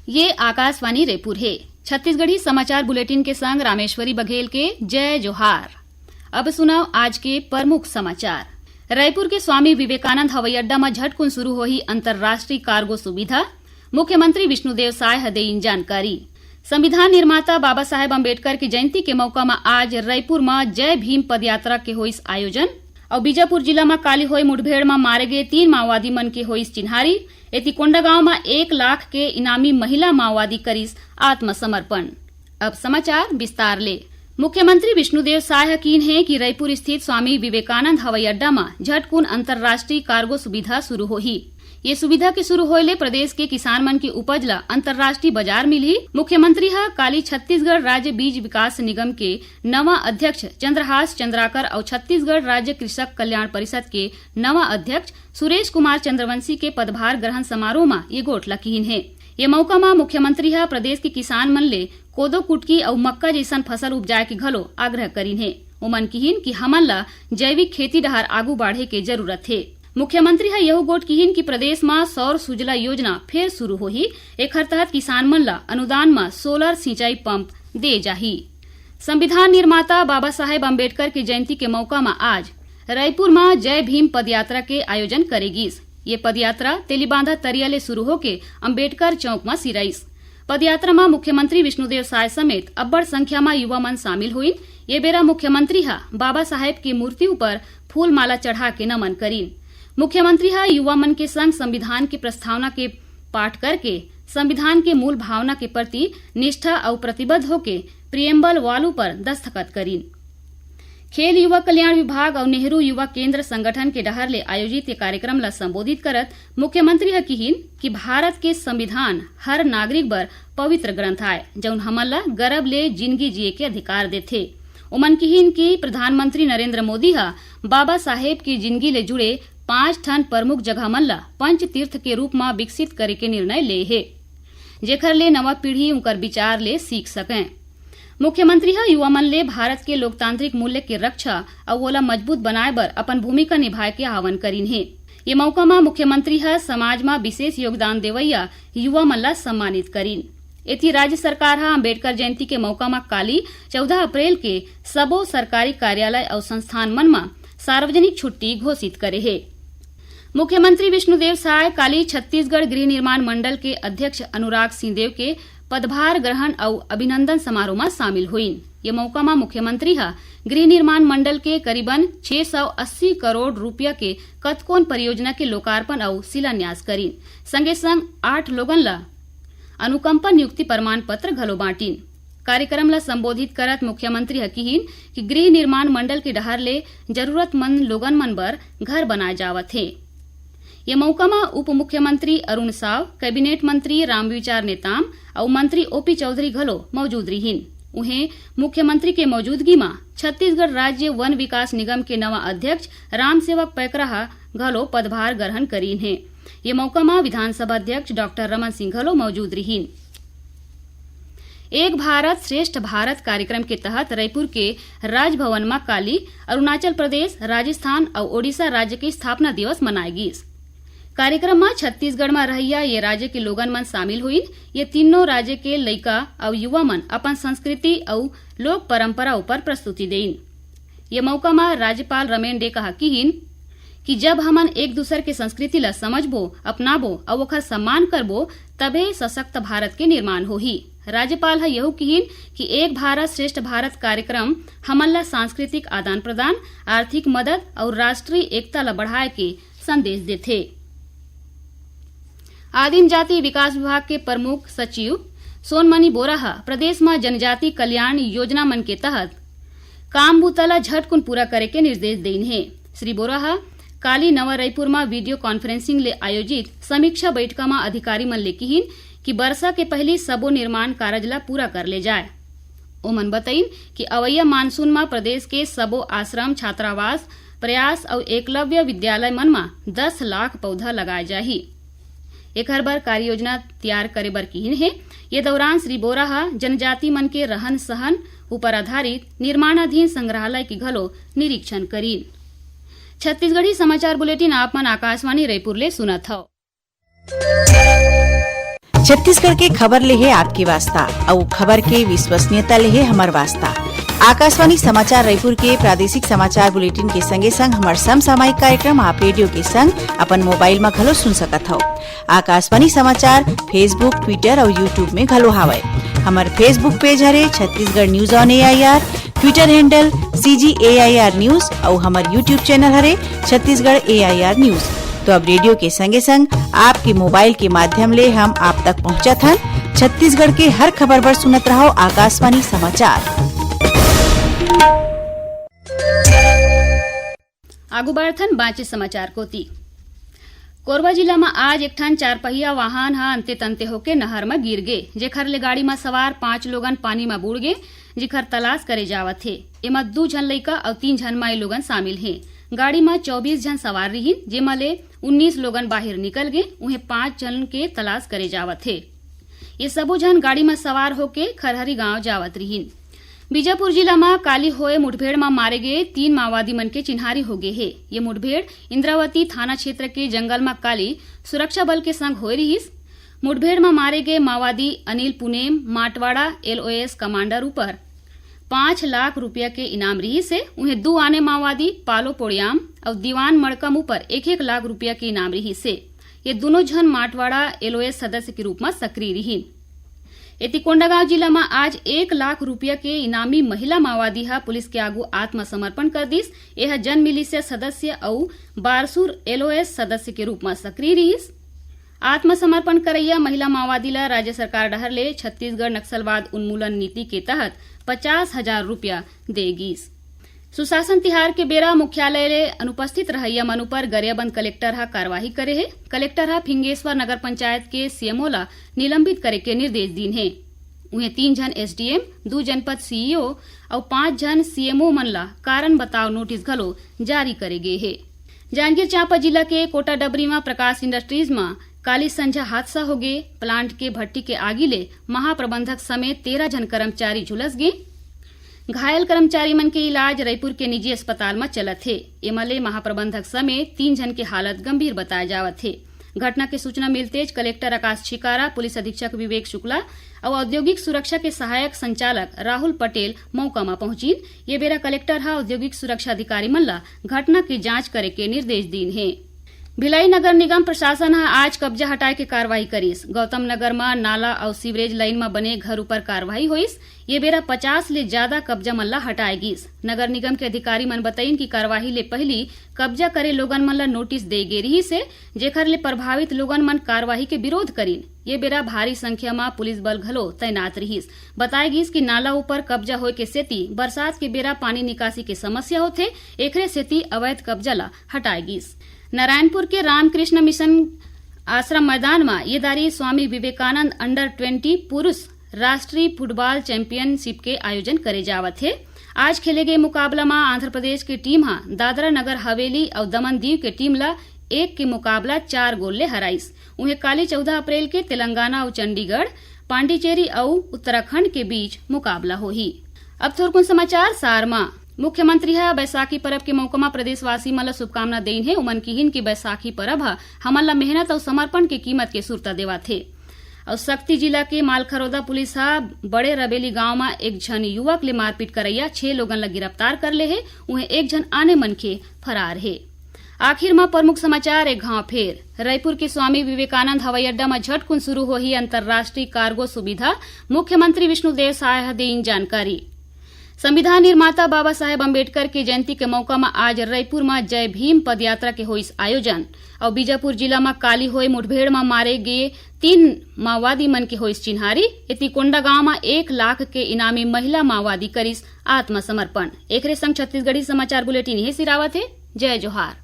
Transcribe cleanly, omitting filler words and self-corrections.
ये आकाशवाणी रायपुर है। छत्तीसगढ़ी समाचार बुलेटिन के संग रामेश्वरी बघेल के जय जोहार। अब सुनाओ आज के प्रमुख समाचार। रायपुर के स्वामी विवेकानंद हवाई अड्डा में झटकुन शुरू होही अंतर्राष्ट्रीय कार्गो सुविधा। मुख्यमंत्री विष्णुदेव साय हदेइन जानकारी। संविधान निर्माता बाबा साहेब अम्बेडकर की जयंती के मौका में आज रायपुर में जय भीम पदयात्रा के होइस आयोजन। और बीजापुर जिला में काली होई मुठभेड़ में मारे गए 3 माओवादी मन के होइस चिन्हारी। एतिकोंडा गांव में 1 लाख के इनामी महिला माओवादी करीस आत्मसमर्पण। अब समाचार विस्तार ले। मुख्यमंत्री विष्णुदेव साय यकीन है कि रायपुर स्थित स्वामी विवेकानंद हवाई अड्डा में झटकुन अंतर्राष्ट्रीय कार्गो सुविधा शुरू होही। ये सुविधा के शुरू होले प्रदेश के किसान मन की उपज ला अंतर्राष्ट्रीय बाजार मिली। मुख्यमंत्री काली छत्तीसगढ़ राज्य बीज विकास निगम के नवा अध्यक्ष चंद्रहास चंद्राकर और छत्तीसगढ़ राज्य कृषक कल्याण परिषद के नवा अध्यक्ष सुरेश कुमार चंद्रवंशी के पदभार ग्रहण समारोह में ये गोठ लकीन है। ये मौका में मुख्यमंत्री प्रदेश के किसान मन ले कोदो कुटकी और मक्का जैसन फसल उपजाए के घलो आग्रह करीन है। उमन किहिन कि हमन ला जैविक खेती डहर आगू बढ़े के जरूरत है। मुख्यमंत्री यह गोट किहिन कि प्रदेश में सौर सुजला योजना फिर शुरू होही। एकर तहत किसान मन ला अनुदान में सोलर सिंचाई पंप दे जाही। संविधान निर्माता बाबा साहेब अम्बेडकर की जयंती के मौका में आज रायपुर में जय भीम पदयात्रा के आयोजन करेगीस। ये पदयात्रा तेलीबांधा तरिया ले शुरू होके अम्बेडकर चौक में सिराइस। पदयात्रा में मुख्यमंत्री विष्णुदेव साय समेत अब्बड़ संख्या में युवा मन शामिल हुई। ये बेरा मुख्यमंत्री बाबा साहेब की मूर्ति ऊपर फूल माला चढ़ा के नमन करीन। मुख्यमंत्री युवा मन के संग संविधान की प्रस्तावना के पाठ करके संविधान के मूल भावना के प्रति निष्ठा और प्रतिबद्ध होके प्रियम्बल वालू पर दस्तखत करीन। खेल युवा कल्याण विभाग और नेहरू युवा केंद्र संगठन के डहर ले आयोजित ये कार्यक्रम ला संबोधित करत मुख्यमंत्री किहिन कि भारत के संविधान हर नागरिक बर पवित्र ग्रंथ आय जौन हमन ला गर्व ले जिंदगी जिए के अधिकार देथे। उमन किहिन कि प्रधानमंत्री नरेंद्र मोदी बाबा साहेब की जिंदगी ले जुड़े 5 ठन प्रमुख जगह मन ला पंच तीर्थ के रूप में विकसित करे के निर्णय ले है, जेकर ले नवा पीढ़ी उनकर विचार ले सीख सके। मुख्यमंत्री युवा मन ले भारत के लोकतांत्रिक मूल्य के रक्षा और ओला मजबूत बनाए बर अपन भूमिका निभाए के आह्वान करीन है। ये मौका में मुख्यमंत्री समाज में विशेष योगदान देवैया युवा मन ला सम्मानित करीन। एथी राज्य सरकार अम्बेडकर जयंती के मौका में काली 14 अप्रैल के सबो सरकारी कार्यालय और संस्थान मन में सार्वजनिक छुट्टी घोषित करे है। मुख्यमंत्री विष्णुदेव साय काली छत्तीसगढ़ गृह निर्माण मंडल के अध्यक्ष अनुराग सिंहदेव के पदभार ग्रहण और अभिनंदन समारोह में शामिल हुईन। ये मौका में मुख्यमंत्री गृह निर्माण मंडल के करीबन 680 करोड़ रुपया के कतकोन परियोजना के लोकार्पण और शिलान्यास करीन। संगे संग 8 लोगन ला अनुकंपा नियुक्ति प्रमाण पत्र घलो बांटीन। कार्यक्रम ला संबोधित करत मुख्यमंत्री किहिन कि गृह निर्माण मंडल के डहर ले जरूरतमंद लोगन मन बर घर बनाए जावत है। ये मौका में उप मुख्यमंत्री अरुण साव, कैबिनेट मंत्री रामविचार नेताम और मंत्री ओपी चौधरी घलो मौजूद रहीन। उन्हें मुख्यमंत्री के मौजूदगी में छत्तीसगढ़ राज्य वन विकास निगम के नवा अध्यक्ष रामसेवक पैकरा घलो पदभार ग्रहण करीन है। ये मौका में विधानसभा अध्यक्ष डॉक्टर रमन सिंह घलो मौजूद रहीन। एक भारत श्रेष्ठ भारत कार्यक्रम के तहत रायपुर के राजभवन में काली अरुणाचल प्रदेश, राजस्थान और ओडिशा राज्य की स्थापना दिवस मनाएगी। कार्यक्रम में छत्तीसगढ़ में रहिया ये राज्य के लोगन मन शामिल हुई। ये तीनों राज्य के लइका और युवा मन अपन संस्कृति और लोक परंपरा ऊपर प्रस्तुति देइन। ये मौका में राज्यपाल रमेन डे किहिन कि जब हमन एक दूसर के संस्कृति ला समझबो, अपनाबो और ओकर सम्मान करबो तबे सशक्त भारत के निर्माण होही। राज्यपाल यह किहिन कि एक भारत श्रेष्ठ भारत कार्यक्रम हमन ला सांस्कृतिक आदान प्रदान, आर्थिक मदद और राष्ट्रीय एकता ला बढ़ाए के संदेश देथे। आदिम जाति विकास विभाग के प्रमुख सचिव सोनमणि बोरा प्रदेश में जनजाति कल्याण योजना मन के तहत काम बूता ला झटकुन पूरा करे के निर्देश देन है। श्री बोरा काली नवा रायपुर में वीडियो कॉन्फ्रेंसिंग ले आयोजित समीक्षा बैठक में अधिकारी मन ले किहिन कि वर्षा के पहले सबो निर्माण कार्य ला पूरा कर ले जाए। ओमन बताइन कि अवैया मानसून में प्रदेश के सबो आश्रम, छात्रावास, प्रयास और एकलव्य विद्यालय मन में 10 लाख पौधा लगाए जाही। एकर बर कार्य योजना तैयार करे बर किहिन है। ये दौरान श्री बोरा जनजाति मन के रहन सहन ऊपर आधारित निर्माणाधीन संग्रहालय की घलो निरीक्षण करीन। छत्तीसगढ़ी समाचार बुलेटिन आप मन आकाशवाणी रायपुर ले सुनत हव। छत्तीसगढ़ के खबर ले है आपके वास्ता और खबर के विश्वसनीयता ले है हमार वास्ता। आकाशवाणी समाचार रायपुर के प्रादेशिक समाचार बुलेटिन के संगे संग हमार समसामयिक कार्यक्रम आप रेडियो के संग अपन मोबाइल में घलो सुन सकत हो। आकाशवाणी समाचार फेसबुक, ट्विटर और यूट्यूब में घलो हावय। हमार Facebook page Hare Chhattisgarh news on AIR, Twitter handle CGAIR news और हमार यूट्यूब चैनल हरे छत्तीसगढ़ AIR न्यूज। तो अब रेडियो के संगे संग आपके मोबाइल के माध्यम ले हम आप तक पहुंचत हन। छत्तीसगढ़ के हर खबर पर सुनत रहो आकाशवाणी समाचार। आगू बढ़थन बाँचे समाचार कोती। कोरबा जिला में आज एक ठन 4 पहिया वाहन ह अंते तंते होके नहर में गिर गे, जेखर ले गाड़ी में सवार 5 लोगन पानी में बुड़ गे, जेखर तलाश करे जावत हे। एमा 2 झन लइका और 3 झन माई लोगन शामिल हे। गाड़ी में 24 जन सवार रहीन, जेमा ले 19 लोगन बाहर निकल गए, उन्हें 5 जन के तलाश करे जावत हे। ये सबो जन गाड़ी में सवार होके खरहरी गांव जावत रहीन। बीजापुर जिला में काली होए मुठभेड़ में मारे गए 3 माओवादी मन के चिन्हारी हो गए है। ये मुठभेड़ इंद्रावती थाना क्षेत्र के जंगल में काली सुरक्षा बल के संग होए रहीस। मुठभेड़ में मारे गए माओवादी अनिल पुनेम माटवाड़ा LOS कमांडर ऊपर 5 लाख रुपया के इनाम रही से, उन्हें 2 आने माओवादी पालो पोड़ियाम और दीवान मड़कम ऊपर 1-1 लाख रुपया के इनाम रही से। ये दोनों जन माटवाड़ा LOS सदस्य के रूप में सक्रिय रही। कोंडागांव जिला में आज 1 लाख रुपया के इनामी महिला माओवादी पुलिस के आगू आत्मसमर्पण कर दिस। यह जन मिलिशिया सदस्य और बारसूर LOS सदस्य के रूप में सक्रिय रहीस। आत्मसमर्पण करैया महिला माओवादी ला राज्य सरकार डहर ले छत्तीसगढ़ नक्सलवाद उन्मूलन नीति के तहत 50,000 रुपया देगीस। सुशासन तिहार के बेरा मुख्यालय ले अनुपस्थित रहैया मनु पर गरियाबंद कलेक्टर कार्यवाही करे है। कलेक्टर फिंगेश्वर नगर पंचायत के CMO ला निलंबित करे के निर्देश दीन है। उन्हें 3 जन SDM, 2 जनपद CEO और 5 जन CMO मन ला कारण बताओ नोटिस घलो जारी करे गए है। जांजगीर चांपा जिला के कोटा डबरी में प्रकाश इंडस्ट्रीज में काली संझा हादसा हो गए। प्लांट के भट्टी के आगी ले महाप्रबंधक समेत 13 जन कर्मचारी झुलस गए। घायल कर्मचारी मन के इलाज रायपुर के निजी अस्पताल में चलत है। एमले महाप्रबंधक समेत 3 जन के हालत गंभीर बताया जावत है। घटना के सूचना मिलते कलेक्टर आकाश छिकारा, पुलिस अधीक्षक विवेक शुक्ला और औद्योगिक सुरक्षा के सहायक संचालक राहुल पटेल मौका में पहुंचीन। ये बेरा कलेक्टर औद्योगिक सुरक्षा अधिकारी मन ला घटना की जांच करे के निर्देश दीन है। भिलाई नगर निगम प्रशासन आज कब्जा हटाए के कार्रवाई करीस। गौतम नगर में नाला और सीवरेज लाइन में बने घर ऊपर कार्रवाई होइस। ये बेरा 50 ले ज्यादा कब्जा मन ला हटाए गिस। नगर निगम के अधिकारी मन बताइन कि कार्रवाई ले पहली कब्जा करे लोगन मन ला नोटिस दे गे रही से, जेखर ले प्रभावित लोगन मन कार्रवाई के विरोध करीन। ये बेरा भारी संख्या में पुलिस बल घलो तैनात रहीस। बताए गिस कि नाला ऊपर कब्जा होए के सेती बरसात के बेरा पानी निकासी के समस्या होथे, एकरे सेती अवैध कब्जा ला हटाए गिस। नारायणपुर के रामकृष्ण मिशन आश्रम मैदान में ये दारी स्वामी विवेकानंद अंडर-20 पुरुष राष्ट्रीय फुटबॉल चैंपियनशिप के आयोजन करे जावत है। आज खेले गए मुकाबला में आंध्र प्रदेश की टीम दादरा नगर हवेली और दमन दीव के टीम ला 1 के मुकाबला 4 गोल ले हराइस। उन्हें काली 14 अप्रैल के तेलंगाना और चंडीगढ़, पांडिचेरी और उत्तराखंड के बीच मुकाबला होही। अब थोड़कुन समाचार सारमा। मुख्यमंत्री बैसाखी पर्व के मौका में प्रदेशवासी मन ला शुभकामना देइन है। उमन किहिन की बैसाखी पर्व हमन ला मेहनत और समर्पण के कीमत के सुरता देवत है। और शक्ति जिला के मालखरौदा पुलिस बड़े रबेली गांव में एक जन युवक ले मारपीट करैया 6 लोगन ला गिरफ्तार कर ले है। उन्हें 1 जन आने मन के फरार है। आखिर में प्रमुख समाचार एक घाव फेर। रायपुर के स्वामी विवेकानंद हवाई अड्डा में झटकुन शुरू होही अंतर्राष्ट्रीय कार्गो सुविधा। मुख्यमंत्री विष्णुदेव साय देइन जानकारी। संविधान निर्माता बाबा साहेब अम्बेडकर के जयंती के मौका में आज रायपुर में जय भीम पदयात्रा के होइस आयोजन। और बीजापुर जिला में काली होए मुठभेड़ में मारे गए 3 माओवादी मन के होइस चिन्हारी। कोंडागांव में 1 लाख के इनामी महिला माओवादी करिस आत्मसमर्पण। एकरे संग छत्तीसगढ़ी समाचार बुलेटिन यही सिरावत है। जय जोहार।